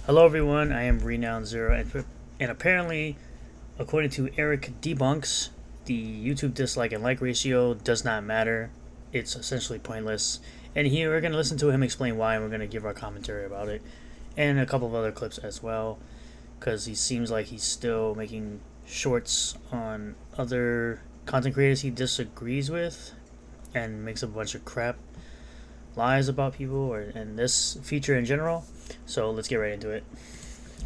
Hello everyone, I am Renown Zero, and apparently, according to Airrick Debunks, the YouTube dislike and like ratio does not matter. It's essentially pointless. And here we're going to listen to him explain why, and we're going to give our commentary about it, and a couple of other clips as well, because he seems like he's still making shorts on other content creators he disagrees with, and makes a bunch of crap lies about people and this feature in general. So let's get right into it.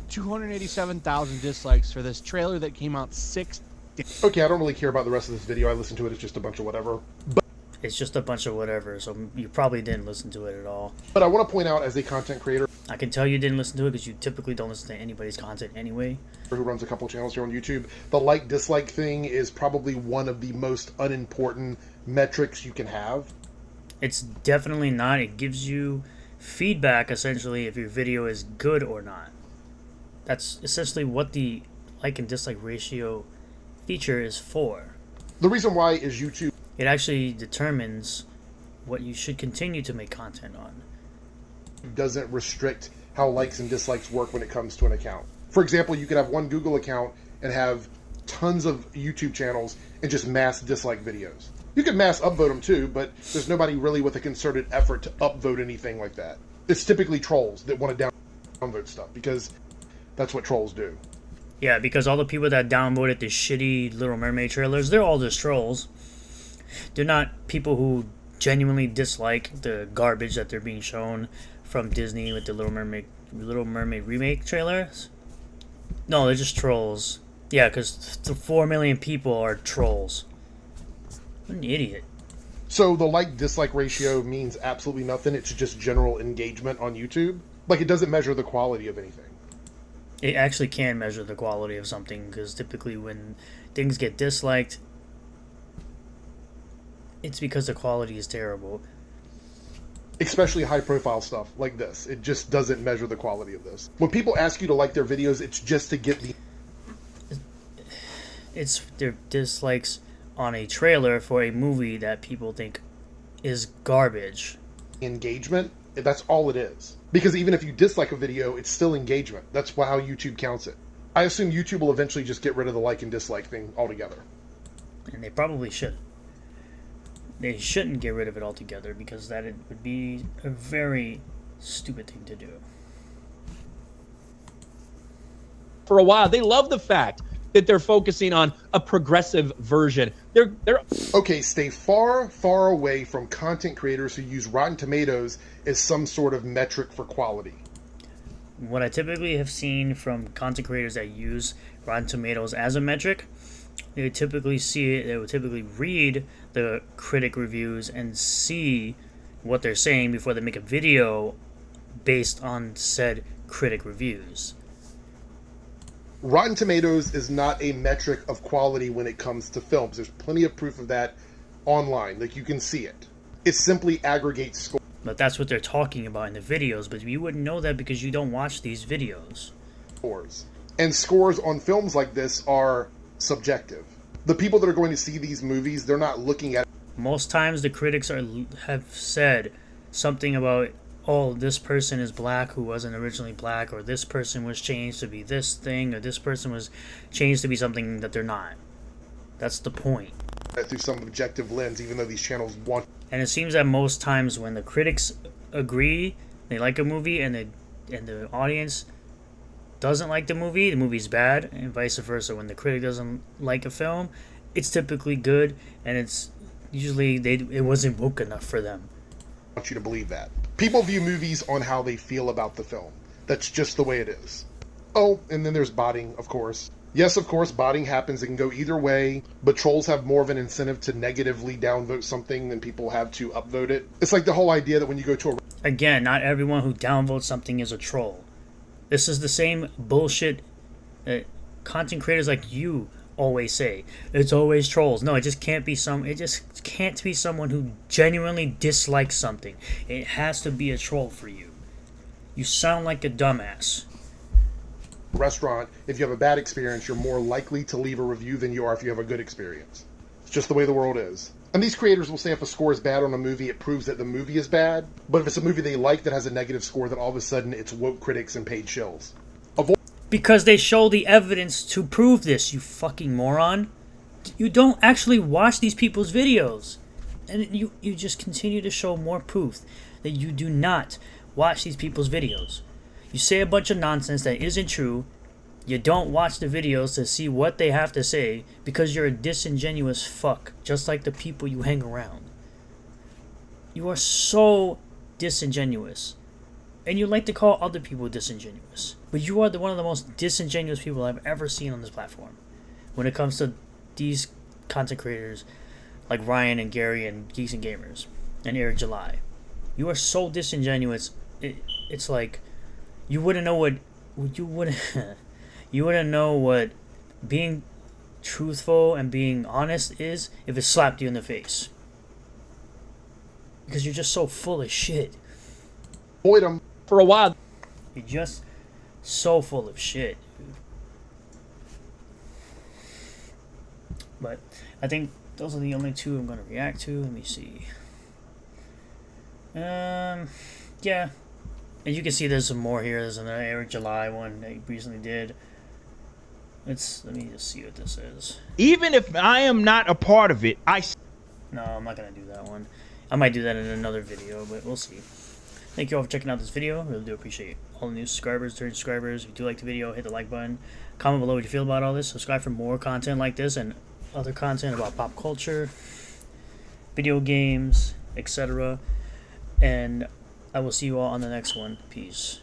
287,000 dislikes for this trailer that came out 6 days. Okay, I don't really care about the rest of this video. I listened to it. It's just a bunch of whatever. It's just a bunch of whatever, so you probably didn't listen to it at all. But I want to point out, as a content creator, I can tell you didn't listen to it because you typically don't listen to anybody's content anyway. Who runs a couple channels here on YouTube, the like-dislike thing is probably one of the most unimportant metrics you can have. It's definitely not. It gives you feedback, essentially, if your video is good or not. That's essentially what the like and dislike ratio feature is for. The reason why is YouTube. It actually determines what you should continue to make content on. Doesn't restrict how likes and dislikes work when it comes to an account. For example, you could have one Google account and have tons of YouTube channels and just mass dislike videos. You can mass upvote them too, but there's nobody really with a concerted effort to upvote anything like that. It's typically trolls that want to downvote stuff because that's what trolls do. Yeah, because all the people that downvoted the shitty Little Mermaid trailers, they're all just trolls. They're not people who genuinely dislike the garbage that they're being shown from Disney with the Little Mermaid remake trailers. No, they're just trolls. Yeah, because the 4 million people are trolls. What an idiot. So the like-dislike ratio means absolutely nothing. It's just general engagement on YouTube. Like, it doesn't measure the quality of anything. It actually can measure the quality of something, because typically when things get disliked, it's because the quality is terrible. Especially high-profile stuff like this. It just doesn't measure the quality of this. When people ask you to like their videos, it's just to get the... It's their dislikes on a trailer for a movie that people think is garbage. engagement. That's all it is. Because even if you dislike a video, it's still engagement. That's how YouTube counts it. I assume YouTube will eventually just get rid of the like and dislike thing altogether. And they probably should. They shouldn't get rid of it altogether, because that would be a very stupid thing to do. For a while, they love the fact that they're focusing on a progressive version. They're Okay, stay far, far away from content creators who use Rotten Tomatoes as some sort of metric for quality. What I typically have seen from content creators that use Rotten Tomatoes as a metric, they would typically read the critic reviews and see what they're saying before they make a video based on said critic reviews. Rotten Tomatoes is not a metric of quality when it comes to films. There's plenty of proof of that online. Like, you can see it. It simply aggregates scores. But that's what they're talking about in the videos, but you wouldn't know that because you don't watch these videos. And scores on films like this are subjective. The people that are going to see these movies, they're not looking at... Most times the critics have said something about, oh, this person is black who wasn't originally black, or this person was changed to be this thing, or this person was changed to be something that they're not. That's the point. Through some objective lens, even though these channels want... And it seems that most times when the critics agree, they like a movie, and the audience doesn't like the movie's bad, and vice versa. When the critic doesn't like a film, it's typically good, and it's usually it wasn't woke enough for them. I want you to believe that. People view movies on how they feel about the film. That's just the way it is. Oh, and then there's botting, of course. Yes, of course, botting happens. It can go either way, but trolls have more of an incentive to negatively downvote something than people have to upvote it. It's like the whole idea that when you go to a... Again, not everyone who downvotes something is a troll. This is the same bullshit that content creators like you always say. It's always trolls. No, it just can't be someone who genuinely dislikes something. It has to be a troll for you. You sound like a dumbass. Restaurant, if you have a bad experience, you're more likely to leave a review than you are if you have a good experience. It's just the way the world is. And these creators will say if a score is bad on a movie, it proves that the movie is bad. But if it's a movie they like that has a negative score, then all of a sudden it's woke critics and paid shills. Because they show the evidence to prove this, you fucking moron. You don't actually watch these people's videos. And you just continue to show more proof that you do not watch these people's videos. You say a bunch of nonsense that isn't true. You don't watch the videos to see what they have to say because you're a disingenuous fuck, just like the people you hang around. You are so disingenuous. And you like to call other people disingenuous. But you are one of the most disingenuous people I've ever seen on this platform. When it comes to these content creators like Ryan and Gary and Geeks and Gamers and Eric July. You are so disingenuous. It's like you wouldn't know what you wouldn't know what being truthful and being honest is if it slapped you in the face. Because you're just so full of shit. Avoid them. For a while. You're just so full of shit. But I think those are the only two I'm going to react to. Let me see. Yeah. And you can see there's some more here. There's another Eric July one that he recently did. Let me just see what this is. Even if I am not a part of it, No, I'm not going to do that one. I might do that in another video, but we'll see. Thank you all for checking out this video. Really do appreciate all the new subscribers, returning subscribers. If you do like the video, hit the like button. Comment below what you feel about all this. Subscribe for more content like this and other content about pop culture, video games, etc. And I will see you all on the next one. Peace.